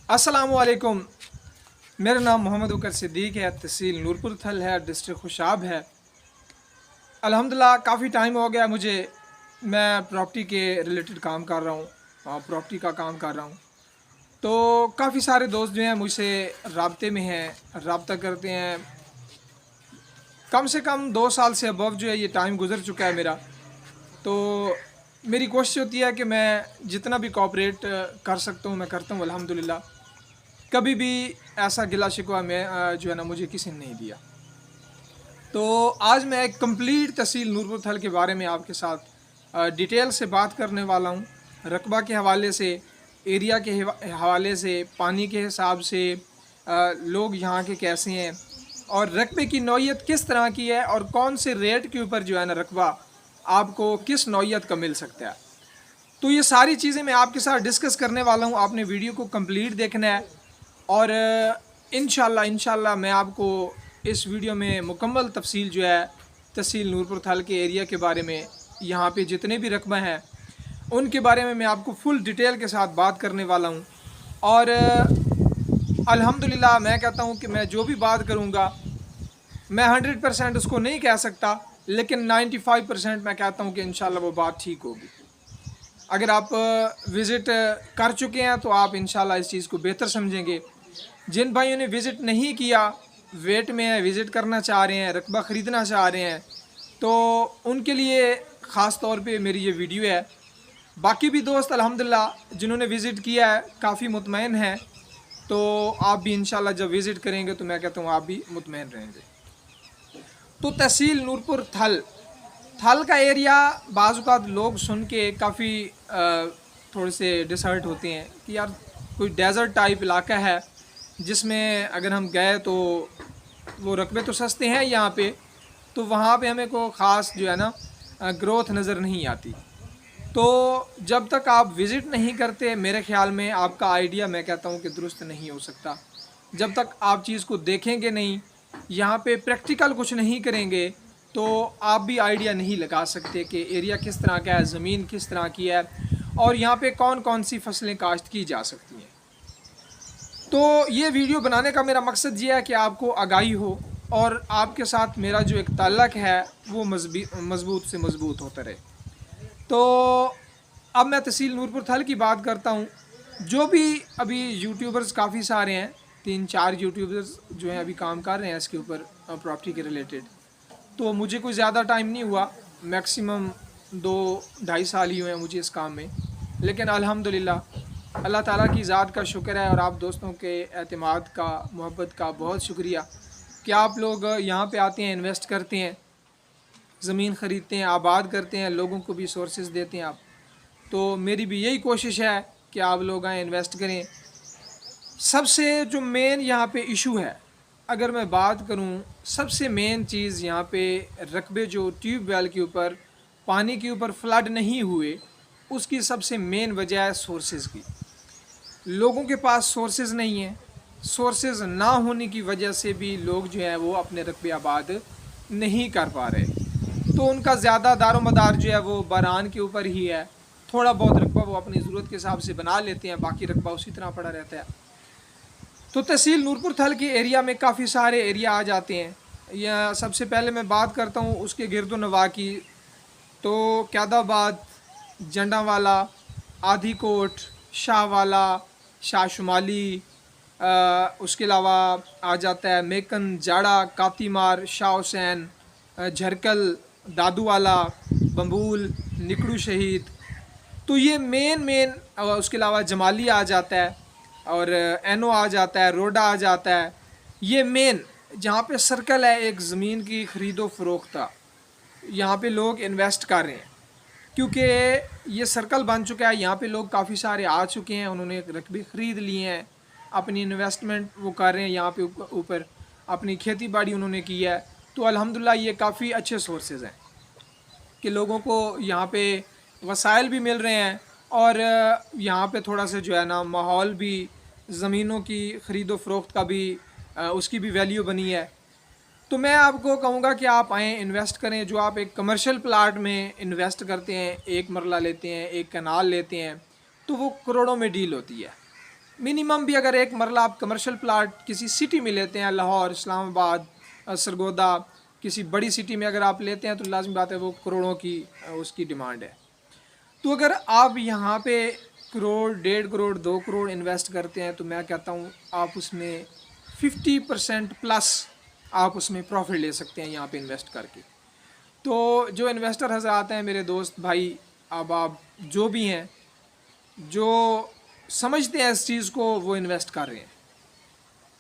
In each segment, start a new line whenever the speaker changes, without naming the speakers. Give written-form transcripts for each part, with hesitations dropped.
अस्सलामुअलैकुम। मेरा नाम मोहम्मद उकर सिद्दीक है। तहसील नूरपुर थल है, डिस्ट्रिक्ट खुशाब है। अल्हम्दुलिल्लाह काफ़ी टाइम हो गया मुझे, मैं प्रॉपर्टी के रिलेटेड काम कर रहा हूँ, प्रॉपर्टी का काम कर रहा हूँ। तो काफ़ी सारे दोस्त जो हैं मुझसे राब्ते में हैं, रब्ता करते हैं। कम से कम 2 साल से अबव जो है ये टाइम गुज़र चुका है मेरा। तो मेरी कोशिश होती है कि मैं जितना भी कोऑपरेट कर सकता हूँ मैं करता हूँ अल्हम्दुलिल्लाह। कभी भी ऐसा गिला शिकवा में जो है ना मुझे किसी ने नहीं दिया। तो आज मैं एक कंप्लीट तहसील नूरपुर थल के बारे में आपके साथ डिटेल से बात करने वाला हूँ। रकबा के हवाले से, एरिया के हवाले से, पानी के हिसाब से, लोग यहाँ के कैसे हैं और रकबे की नौइयत किस तरह की है और कौन से रेट के ऊपर जो है ना रकबा आपको किस नौइयत का मिल सकता है। तो ये सारी चीज़ें मैं आपके साथ डिस्कस करने वाला हूँ। आपने वीडियो को कंप्लीट देखना है और इंशाल्लाह मैं आपको इस वीडियो में मुकम्मल तफसील जो है तहसील नूरपुर थल के एरिया के बारे में, यहाँ पे जितने भी रकबा हैं उनके बारे में मैं आपको फुल डिटेल के साथ बात करने वाला हूँ। और अल्हम्दुलिल्लाह मैं कहता हूँ कि मैं जो भी बात करूँगा मैं 100% उसको नहीं कह सकता, लेकिन 95% मैं कहता हूँ कि इंशाल्लाह वो बात ठीक होगी। अगर आप विज़िट कर चुके हैं तो आप इंशाल्लाह इस चीज़ को बेहतर समझेंगे। जिन भाइयों ने विज़िट नहीं किया, वेट में है, विज़िट करना चाह रहे हैं, रकबा ख़रीदना चाह रहे हैं, तो उनके लिए ख़ास तौर पे मेरी ये वीडियो है। बाकी भी दोस्त अल्हम्दुलिल्लाह जिन्होंने विज़िट किया है काफ़ी मुतमईन हैं, तो आप भी इंशाल्लाह जब विज़िट करेंगे तो मैं कहता हूँ आप भी मुतमईन रहेंगे। तो तहसील नूरपुर थल का एरिया बाज़ लोग सुन के काफ़ी थोड़े से डिसहर्ट होते हैं कि यार कोई डेज़र्ट टाइप इलाका है जिसमें अगर हम गए तो वो रकबे तो सस्ते हैं यहाँ पे, तो वहाँ पे हमें को ख़ास जो है ना ग्रोथ नज़र नहीं आती। तो जब तक आप विज़िट नहीं करते मेरे ख़्याल में आपका आइडिया मैं कहता हूँ कि दुरुस्त नहीं हो सकता। जब तक आप चीज़ को देखेंगे नहीं, यहाँ पे प्रैक्टिकल कुछ नहीं करेंगे, तो आप भी आइडिया नहीं लगा सकते कि एरिया किस तरह का है, ज़मीन किस तरह की है और यहाँ पे कौन कौन सी फसलें काश्त की जा सकती हैं। तो ये वीडियो बनाने का मेरा मकसद ये है कि आपको आगाही हो और आपके साथ मेरा जो एक ताल्लुक़ है वो मज़बूत से मज़बूत होता रहे। तो अब मैं तहसील नूरपुर थल की बात करता हूँ। जो भी अभी यूट्यूबर्स काफ़ी सारे हैं, 3-4 यूट्यूबर्स जो हैं अभी काम कर रहे हैं इसके ऊपर प्रॉपर्टी के रिलेटेड। तो मुझे कोई ज़्यादा टाइम नहीं हुआ, मैक्सिमम 2-2.5 साल ही हुए हैं मुझे इस काम में, लेकिन अल्हम्दुलिल्लाह अल्लाह ताला की ज़ात का शुक्र है और आप दोस्तों के एतमाद का, मोहब्बत का बहुत शुक्रिया कि आप लोग यहाँ पे आते हैं, इन्वेस्ट करते हैं, ज़मीन ख़रीदते हैं, आबाद करते हैं, लोगों को भी सोर्सेज देते हैं आप। तो मेरी भी यही कोशिश है कि आप लोग आएँ, इन्वेस्ट करें। सबसे जो मेन यहाँ पे इशू है, अगर मैं बात करूँ, सबसे मेन चीज़ यहाँ पे रकबे जो ट्यूबवेल के ऊपर, पानी के ऊपर फ्लड नहीं हुए, उसकी सबसे मेन वजह है सोर्सेज़ की। लोगों के पास सोर्सेज़ नहीं हैं, सोर्सेज़ ना होने की वजह से भी लोग जो है वो अपने रकबे आबाद नहीं कर पा रहे। तो उनका ज़्यादा दारोमदार जो है वो बरान के ऊपर ही है। थोड़ा बहुत रकबा वो अपनी ज़रूरत के हिसाब से बना लेते हैं, बाकी रकबा उसी तरह पड़ा रहता है। तो तहसील नूरपुर थल के एरिया में काफ़ी सारे एरिया आ जाते हैं। या सबसे पहले मैं बात करता हूँ उसके गिरदो नवा की, तो कैदाबाद, जंडावाला, आधी कोट, शाहवाला, शाह शुमाली, उसके अलावा आ जाता है मेकन, जाड़ा, कातीमार, शाह हुसैन, झरकल, दादूवाला, बम्बूल, निकड़ू शहीद। तो ये मेन उसके अलावा जमाली आ जाता है और एनो आ जाता है, रोडा आ जाता है। ये मेन जहाँ पे सर्कल है एक ज़मीन की ख़रीदो फ़रोख्त का, यहाँ पे लोग इन्वेस्ट कर रहे हैं क्योंकि ये सर्कल बन चुका है। यहाँ पे लोग काफ़ी सारे आ चुके हैं, उन्होंने रकबे ख़रीद लिए हैं, अपनी इन्वेस्टमेंट वो कर रहे हैं यहाँ पे ऊपर, अपनी खेती बाड़ी उन्होंने की है। तो अल्हम्दुलिल्लाह ये काफ़ी अच्छे सोर्सेज़ हैं कि लोगों को यहाँ पे वसाइल भी मिल रहे हैं और यहाँ पे थोड़ा सा जो है ना माहौल भी, ज़मीनों की ख़रीदो फ़रोख्त का भी उसकी भी वैल्यू बनी है। तो मैं आपको कहूँगा कि आप आएँ, इन्वेस्ट करें। जो आप एक कमर्शियल प्लाट में इन्वेस्ट करते हैं, एक मरला लेते हैं, एक कनाल लेते हैं, तो वो करोड़ों में डील होती है। मिनिमम भी अगर एक मरला आप कमर्शियल प्लाट किसी सिटी में लेते हैं, लाहौर, इस्लामाबाद, सरगोदा, किसी बड़ी सिटी में अगर आप लेते हैं तो लाजमी बात है वो करोड़ों की उसकी डिमांड है। तो अगर आप यहाँ पे करोड़, 1.5 करोड़, 2 करोड़ इन्वेस्ट करते हैं तो मैं कहता हूँ आप उसमें 50% प्लस आप उसमें प्रॉफिट ले सकते हैं यहाँ पे इन्वेस्ट करके। तो जो इन्वेस्टर हज़रात हैं, मेरे दोस्त भाई, अब आप जो भी हैं जो समझते हैं इस चीज़ को, वो इन्वेस्ट कर रहे हैं।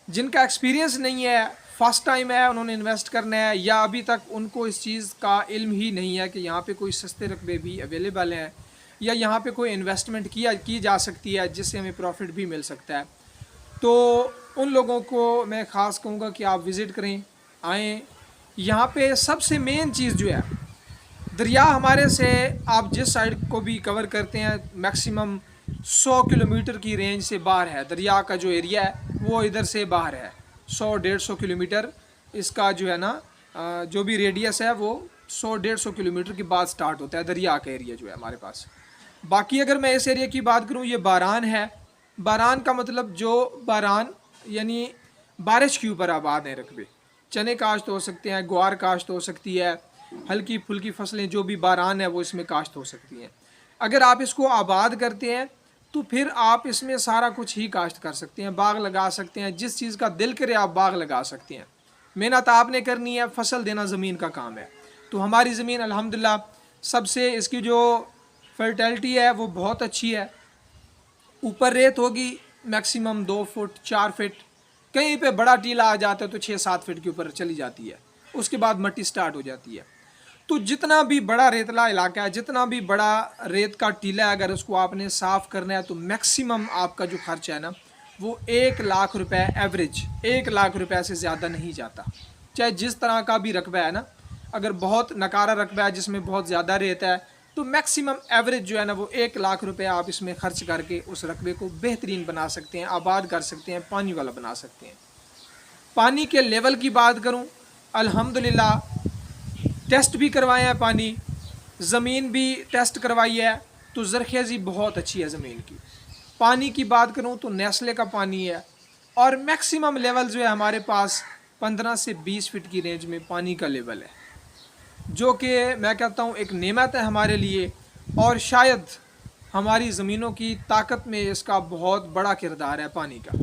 जिनका एक्सपीरियंस नहीं है, फर्स्ट टाइम है उन्होंने इन्वेस्ट करना है, या अभी तक उनको इस चीज़ का इल्म ही नहीं है कि यहाँ पे कोई सस्ते रकबे भी अवेलेबल हैं या यहाँ पे कोई इन्वेस्टमेंट की जा सकती है जिससे हमें प्रॉफिट भी मिल सकता है, तो उन लोगों को मैं ख़ास कहूँगा कि आप विज़िट करें, आएँ। यहाँ पे सबसे मेन चीज़ जो है, दरिया हमारे से आप जिस साइड को भी कवर करते हैं मैक्सिमम 100 किलोमीटर की रेंज से बाहर है। दरिया का जो एरिया है वो इधर से बाहर है, 100-150 किलोमीटर इसका जो है ना जो भी रेडियस है वो 100-150 किलोमीटर के बाद स्टार्ट होता है दरिया का एरिया जो है हमारे पास। बाकी अगर मैं इस एरिया की बात करूँ, ये बारान है। बारान का मतलब जो बारान यानी बारिश के ऊपर आबाद हैं रकबे। चने काश्त हो सकते हैं, ग्वार काश्त हो सकती है, हल्की फुल्की फसलें जो भी बारान है वो इसमें काश्त हो सकती हैं। अगर आप इसको आबाद करते हैं तो फिर आप इसमें सारा कुछ ही काश्त कर सकते हैं, बाग लगा सकते हैं, जिस चीज़ का दिल करे आप बाग लगा सकते हैं। मेहनत आपने करनी है, फसल देना ज़मीन का काम है। तो हमारी ज़मीन अल्हम्दुलिल्लाह सबसे इसकी जो फर्टिलिटी है वो बहुत अच्छी है। ऊपर रेत होगी मैक्सिमम 2 फुट 4 फीट, कहीं पे बड़ा टीला आ जाता है तो 6-7 फीट के ऊपर चली जाती है, उसके बाद मिट्टी स्टार्ट हो जाती है। तो जितना भी बड़ा रेतला इलाका है, जितना भी बड़ा रेत का टीला है, अगर उसको आपने साफ़ करना है तो मैक्सिमम आपका जो खर्च है ना वो 1 लाख रुपए एवरेज, 1 लाख रुपए से ज़्यादा नहीं जाता। चाहे जिस तरह का भी रकबा है ना, अगर बहुत नकारा रकबा है जिसमें बहुत ज़्यादा रेत है तो मैक्सिमम एवरेज जो है ना वो 1 लाख रुपए आप इसमें खर्च करके उस रकबे को बेहतरीन बना सकते हैं, आबाद कर सकते हैं, पानी वाला बना सकते हैं। पानी के लेवल की बात करूं, अल्हम्दुलिल्लाह टेस्ट भी करवाए हैं पानी, ज़मीन भी टेस्ट करवाई है, तो ज़रखेज़ी बहुत अच्छी है ज़मीन की। पानी की बात करूं तो नेस्ले का पानी है, और मैक्सिमम लेवल जो है हमारे पास 15 से 20 फीट की रेंज में पानी का लेवल है, जो कि मैं कहता हूं एक नेमत है हमारे लिए, और शायद हमारी ज़मीनों की ताकत में इसका बहुत बड़ा किरदार है पानी का।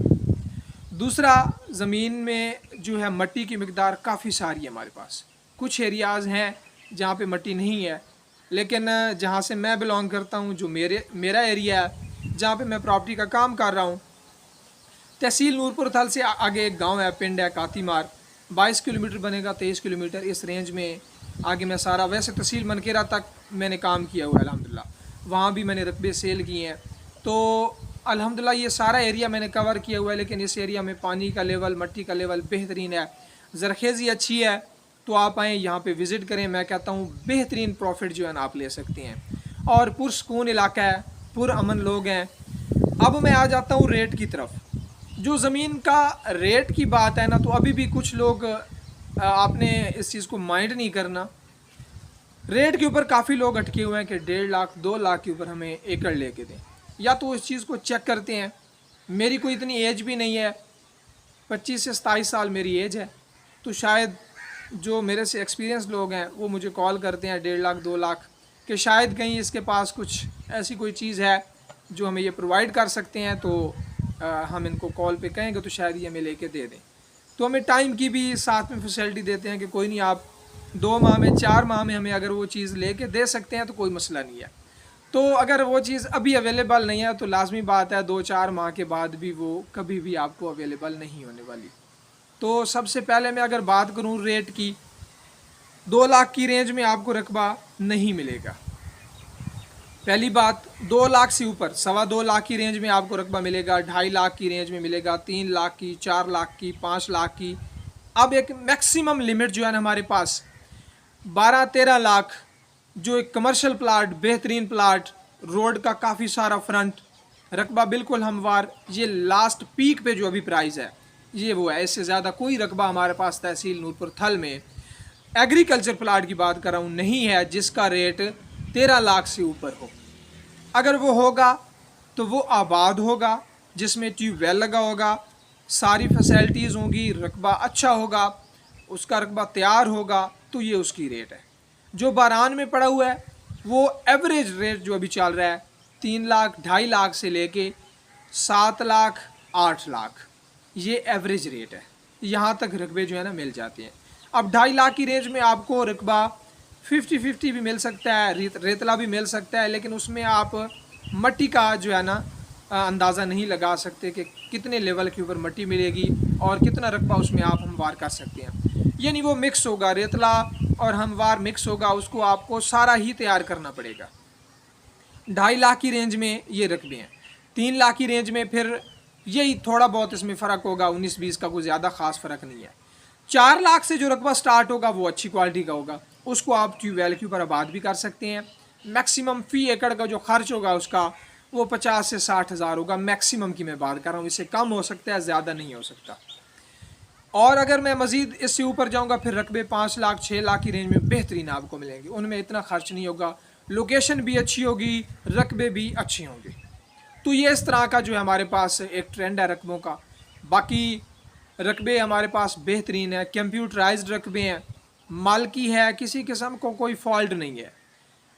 दूसरा, ज़मीन में जो है मट्टी की मिकदार काफ़ी सारी है हमारे पास। कुछ एरियाज़ हैं जहाँ पे मट्टी नहीं है, लेकिन जहाँ से मैं बिलोंग करता हूँ, जो मेरा एरिया है जहाँ पे मैं प्रॉपर्टी का काम कर रहा हूँ, तहसील नूरपुर थल से आगे एक गांव है, पिंड है कातीमार, 22 किलोमीटर बनेगा, 23 किलोमीटर इस रेंज में आगे मैं सारा, वैसे तहसील मनकेरा तक मैंने काम किया हुआ है अल्हम्दुलिल्लाह, वहाँ भी मैंने रकबे सेल किए हैं। तो अल्हम्दुलिल्लाह ये सारा एरिया मैंने कवर किया हुआ है, लेकिन इस एरिया में पानी का लेवल, मट्टी का लेवल बेहतरीन है, ज़रखेज़ी अच्छी है। तो आप आएँ यहाँ पे विज़िट करें, मैं कहता हूँ बेहतरीन प्रॉफिट जो है ना आप ले सकते हैं, और पुरसकून इलाका है, पुरअमन लोग हैं। अब मैं आ जाता हूँ रेट की तरफ। जो ज़मीन का रेट की बात है ना, तो अभी भी कुछ लोग आपने इस चीज़ को माइंड नहीं करना। रेट के ऊपर काफ़ी लोग अटके हुए हैं कि 1.5 लाख 2 लाख के ऊपर हमें एकड़ लेके दें, या तो इस चीज़ को चेक करते हैं। मेरी कोई इतनी एज भी नहीं है, 25 से 27 साल मेरी एज है, तो शायद जो मेरे से एक्सपीरियंस लोग हैं वो मुझे कॉल करते हैं 1.5 लाख 2 लाख कि शायद कहीं इसके पास कुछ ऐसी कोई चीज़ है जो हमें ये प्रोवाइड कर सकते हैं, तो हम इनको कॉल पे कहेंगे तो शायद ये हमें लेके दे दें। तो हमें टाइम की भी साथ में फैसिलिटी देते हैं कि कोई नहीं, आप 2 माह में 4 माह में हमें अगर वो चीज़ लेके दे सकते हैं तो कोई मसला नहीं है। तो अगर वो चीज़ अभी अवेलेबल नहीं है तो लाजमी बात है 2-4 माह के बाद भी वो कभी भी आपको अवेलेबल नहीं होने वाली। तो सबसे पहले मैं अगर बात करूँ रेट की, 2 लाख की रेंज में आपको रकबा नहीं मिलेगा। पहली बात, 2 लाख से ऊपर 2.25 लाख की रेंज में आपको रकबा मिलेगा, 2.5 लाख की रेंज में मिलेगा, 3 लाख की, 4 लाख की, 5 लाख की। अब एक मैक्सिमम लिमिट जो है ना हमारे पास 12-13 लाख, जो एक कमर्शियल प्लाट, बेहतरीन प्लाट, रोड का काफ़ी सारा फ्रंट, रकबा बिल्कुल हमवार, ये लास्ट पीक पे जो अभी प्राइस है ये वो है। इससे ज़्यादा कोई रकबा हमारे पास तहसील नूरपुर थल में एग्रीकल्चर प्लाट की बात कर रहा हूँ नहीं है जिसका रेट 13 लाख से ऊपर हो। अगर वो होगा तो वो आबाद होगा, जिसमें ट्यूबवेल लगा होगा, सारी फैसिलिटीज़ होंगी, रकबा अच्छा होगा, उसका रकबा तैयार होगा, तो ये उसकी रेट है। जो बारान में पड़ा हुआ है वो एवरेज रेट जो अभी चल रहा है 3 लाख 2.5 लाख से लेके 7 लाख 8 लाख, ये एवरेज रेट है। यहाँ तक रकबे जो है ना मिल जाते हैं। अब 2.5 लाख की रेंज में आपको रकबा 50-50 भी मिल सकता है, रेतला भी मिल सकता है, लेकिन उसमें आप मट्टी का जो है ना अंदाज़ा नहीं लगा सकते कि कितने लेवल के ऊपर मट्टी मिलेगी और कितना रकबा उसमें आप हमवार कर सकते हैं। यानी वो मिक्स होगा, रेतला और हमवार मिक्स होगा, उसको आपको सारा ही तैयार करना पड़ेगा। 2.5 लाख की रेंज में ये रकबे हैं। 3 लाख की रेंज में फिर यही थोड़ा बहुत इसमें फ़र्क होगा, 19-20 का कोई ज़्यादा ख़ास फ़र्क नहीं है। 4 लाख से जो रकबा स्टार्ट होगा वो अच्छी क्वालिटी का होगा, उसको आप ट्यूबवेल के ऊपर आबाद भी कर सकते हैं। मैक्सिमम फ़ी एकड़ का जो खर्च होगा उसका वो 50 से 60 हज़ार होगा, मैक्सिमम की मैं बात कर रहा हूँ, इससे कम हो सकता है, ज़्यादा नहीं हो सकता। और अगर मैं मज़ीद इससे ऊपर जाऊँगा फिर रकबे 5 लाख 6 लाख की रेंज में बेहतरीन आपको मिलेंगे, उनमें इतना खर्च नहीं होगा, लोकेशन भी अच्छी होगी, रकबे भी अच्छे होंगे। तो ये इस तरह का जो है हमारे पास एक ट्रेंड है रकबों का। बाकी रकबे हमारे पास बेहतरीन है, कंप्यूटराइज्ड रकबे हैं, मालकी है, किसी किस्म को कोई फॉल्ट नहीं है।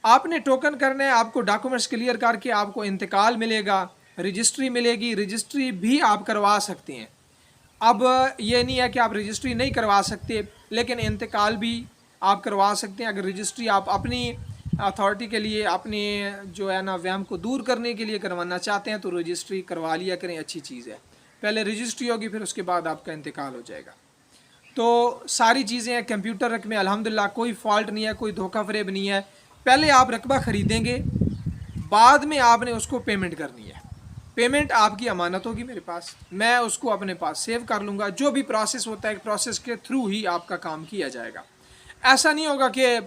आपने टोकन करना है, आपको डॉक्यूमेंट्स क्लियर करके आपको इंतकाल मिलेगा, रजिस्ट्री मिलेगी, रजिस्ट्री भी आप करवा सकते हैं। अब ये नहीं है कि आप रजिस्ट्री नहीं करवा सकते, लेकिन इंतकाल भी आप करवा सकते हैं। अगर रजिस्ट्री आप अपनी अथॉरिटी के लिए, अपने जो है ना वहम को दूर करने के लिए करवाना चाहते हैं तो रजिस्ट्री करवा लिया करें, अच्छी चीज़ है। पहले रजिस्ट्री होगी फिर उसके बाद आपका इंतकाल हो जाएगा। तो सारी चीज़ें हैं, कंप्यूटर रकबे अल्हम्दुलिल्लाह कोई फॉल्ट नहीं है, कोई धोखा फरेब नहीं है। पहले आप रकबा ख़रीदेंगे, बाद में आपने उसको पेमेंट करनी है। पेमेंट आपकी अमानत होगी मेरे पास, मैं उसको अपने पास सेव कर लूँगा। जो भी प्रोसेस होता है प्रोसेस के थ्रू ही आपका काम किया जाएगा। ऐसा नहीं होगा कि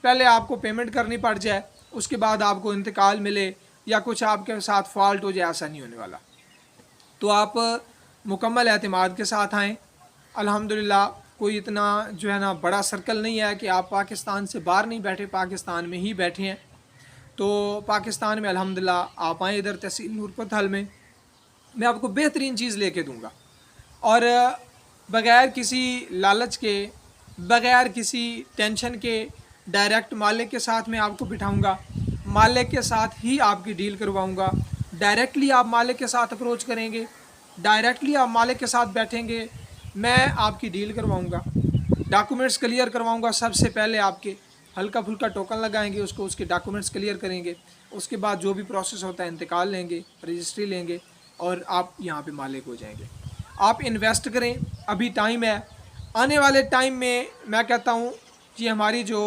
पहले आपको पेमेंट करनी पड़ जाए उसके बाद आपको इंतकाल मिले या कुछ आपके साथ फॉल्ट हो जाए, ऐसा नहीं होने वाला। तो आप मुकम्मल एतमाद के साथ आएँ। अल्हम्दुलिल्लाह कोई इतना जो है ना बड़ा सर्कल नहीं है कि आप पाकिस्तान से बाहर नहीं बैठे, पाकिस्तान में ही बैठे हैं। तो पाकिस्तान में अल्हम्दुलिल्लाह आप आएँ इधर तहसील नूरपुर थल में, मैं आपको बेहतरीन चीज़ लेके दूंगा और बग़ैर किसी लालच के, बग़ैर किसी टेंशन के डायरेक्ट मालिक के साथ मैं आपको बिठाऊंगा, मालिक के साथ ही आपकी डील करवाऊंगा। डायरेक्टली आप मालिक के साथ अप्रोच करेंगे, डायरेक्टली आप मालिक के साथ बैठेंगे, मैं आपकी डील करवाऊंगा, डॉक्यूमेंट्स क्लियर करवाऊंगा। सबसे पहले आपके हल्का फुल्का टोकन लगाएंगे, उसको उसके डॉक्यूमेंट्स क्लियर करेंगे, उसके बाद जो भी प्रोसेस होता है इंतकाल लेंगे, रजिस्ट्री लेंगे और आप यहाँ पे मालिक हो जाएंगे। आप इन्वेस्ट करें, अभी टाइम है। आने वाले टाइम में मैं कहता हूँ कि हमारी जो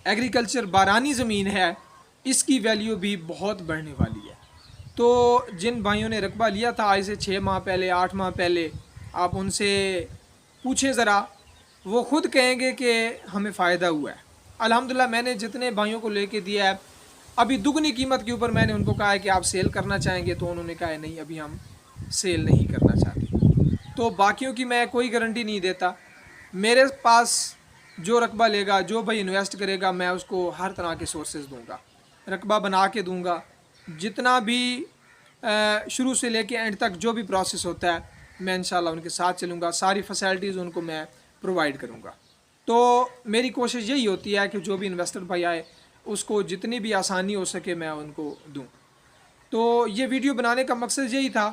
एग्रीकल्चर बारानी ज़मीन है इसकी वैल्यू भी बहुत बढ़ने वाली है। तो जिन भाइयों ने रकबा लिया था आज से 6 माह पहले, 8 माह पहले, आप उनसे पूछें ज़रा, वो ख़ुद कहेंगे कि हमें फ़ायदा हुआ है। अल्हम्दुलिल्लाह मैंने जितने भाइयों को लेके दिया है, अभी दुगनी कीमत के ऊपर मैंने उनको कहा है कि आप सेल करना चाहेंगे, तो उन्होंने कहा है नहीं अभी हम सेल नहीं करना चाहते। तो बाकियों की मैं कोई गारंटी नहीं देता। मेरे पास जो रकबा लेगा, जो भाई इन्वेस्ट करेगा, मैं उसको हर तरह के सोर्सेज दूंगा, रकबा बना के दूंगा। जितना भी शुरू से लेके एंड तक जो भी प्रोसेस होता है मैं इंशाल्लाह उनके साथ चलूँगा, सारी फैसिलिटीज़ उनको मैं प्रोवाइड करूँगा। तो मेरी कोशिश यही होती है कि जो भी इन्वेस्टर भाई आए उसको जितनी भी आसानी हो सके मैं उनको दूँ। तो ये वीडियो बनाने का मकसद यही था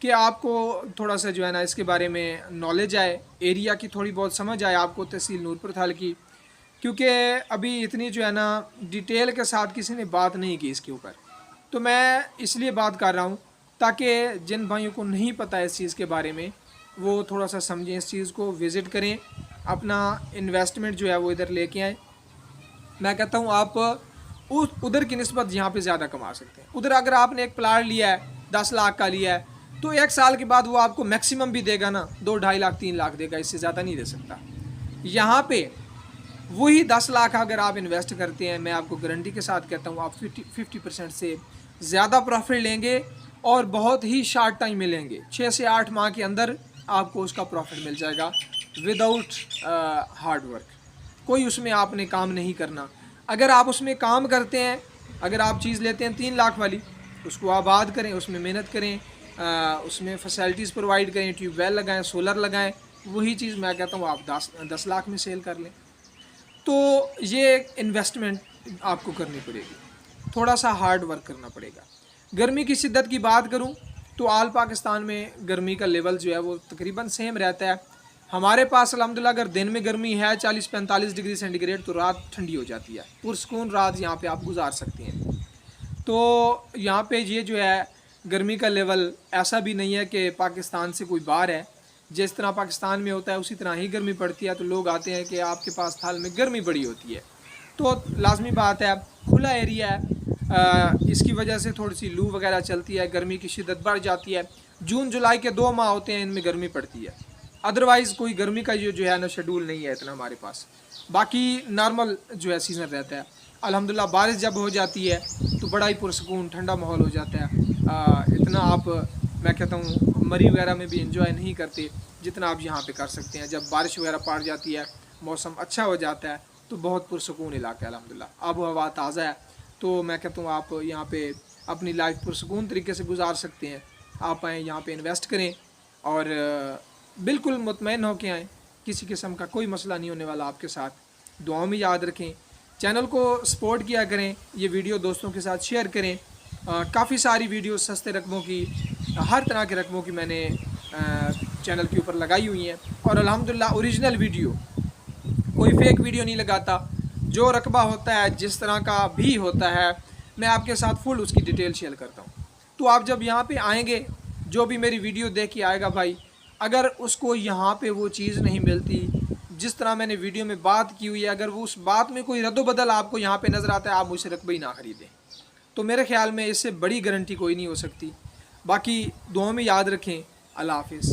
कि आपको थोड़ा सा जो है ना इसके बारे में नॉलेज आए, एरिया की थोड़ी बहुत समझ आए आपको, तहसील नूरपुर थाल की, क्योंकि अभी इतनी जो है ना डिटेल के साथ किसी ने बात नहीं की इसके ऊपर। तो मैं इसलिए बात कर रहा हूँ ताकि जिन भाइयों को नहीं पता इस चीज़ के बारे में वो थोड़ा सा समझें, इस चीज़ को विज़िट करें, अपना इन्वेस्टमेंट जो है वो इधर लेके आएँ। मैं कहता हूँ आप उधर की निस्बत यहाँ पे ज़्यादा कमा सकते हैं। उधर अगर आपने एक प्लाट लिया है 10 लाख का लिया है तो 1 साल के बाद वो आपको मैक्सिमम भी देगा ना 2-2.5 लाख 3 लाख देगा, इससे ज़्यादा नहीं दे सकता। यहाँ पे वही 10 लाख अगर आप इन्वेस्ट करते हैं, मैं आपको गारंटी के साथ कहता हूँ आप 50% से ज़्यादा प्रॉफिट लेंगे और बहुत ही शॉर्ट टाइम में लेंगे। 6 से 8 माह के अंदर आपको उसका प्रॉफिट मिल जाएगा विदाउट हार्ड वर्क। कोई उसमें आपने काम नहीं करना। अगर आप उसमें काम करते हैं, अगर आप चीज़ लेते हैं 3 लाख वाली, उसको आबाद करें, उसमें मेहनत करें, उसमें फैसिलिटीज़ प्रोवाइड करें, ट्यूबवेल लगाएं, सोलर लगाएं, वही चीज़ मैं कहता हूँ आप 10 लाख में सेल कर लें। तो ये इन्वेस्टमेंट आपको करनी पड़ेगी, थोड़ा सा हार्ड वर्क करना पड़ेगा। गर्मी की शिद्दत की बात करूँ तो आल पाकिस्तान में गर्मी का लेवल जो है वो तकरीबन सेम रहता है। हमारे पास अल्हम्दुलिल्लाह अगर दिन में गर्मी है 40-45 डिग्री सेंटीग्रेड, तो रात ठंडी हो जाती है, पुरसकून रात यहाँ पे आप गुजार सकते हैं। तो यहाँ पे ये जो है गर्मी का लेवल ऐसा भी नहीं है कि पाकिस्तान से कोई बाहर है, जिस तरह पाकिस्तान में होता है उसी तरह ही गर्मी पड़ती है। तो लोग आते हैं कि आपके पास थाल में गर्मी बड़ी होती है, तो लाजमी बात है खुला एरिया है, इसकी वजह से थोड़ी सी लू वगैरह चलती है, गर्मी की शिद्दत बढ़ जाती है। जून जुलाई के 2 माह होते हैं, इनमें गर्मी पड़ती है, अदरवाइज़ कोई गर्मी का जो है ना शेड्यूल नहीं है इतना हमारे पास। बाकी नॉर्मल जो है सीज़न रहता है। अल्हम्दुलिल्लाह बारिश जब हो जाती है तो बड़ा ही पुरसकून ठंडा माहौल हो जाता है। इतना आप, मैं कहता हूँ, मरी वगैरह में भी इंजॉय नहीं करते जितना आप यहाँ पे कर सकते हैं। जब बारिश वगैरह पड़ जाती है, मौसम अच्छा हो जाता है, तो बहुत पुरसकून इलाका है अल्हम्दुलिल्लाह। आबो हवा ताज़ा है, तो मैं कहता हूँ आप यहाँ पे अपनी लाइफ पुरसकून तरीके से गुजार सकते हैं। आप आएँ यहाँ पे इन्वेस्ट करें और बिल्कुल मुतमईन होके आएँ, किसी किस्म का कोई मसला नहीं होने वाला आपके साथ। दुआओं में याद रखें, चैनल को सपोर्ट किया करें, ये वीडियो दोस्तों के साथ शेयर करें। काफ़ी सारी वीडियो सस्ते रकमों की, हर तरह के रकमों की मैंने चैनल के ऊपर लगाई हुई हैं, और अल्हम्दुलिल्लाह ओरिजिनल वीडियो, कोई फेक वीडियो नहीं लगाता। जो रकबा होता है, जिस तरह का भी होता है, मैं आपके साथ फुल उसकी डिटेल शेयर करता हूँ। तो आप जब यहाँ पे आएंगे, जो भी मेरी वीडियो देख के आएगा भाई, अगर उसको यहाँ पे वो चीज़ नहीं मिलती जिस तरह मैंने वीडियो में बात की हुई है, अगर वो उस बात में कोई रद्दोबदल आपको यहाँ पे नज़र आता है, आप मुझसे रकबा ही ना ख़रीदें। तो मेरे ख्याल में इससे बड़ी गारंटी कोई नहीं हो सकती। बाकी दुआ में याद रखें। अल्लाह हाफिज़।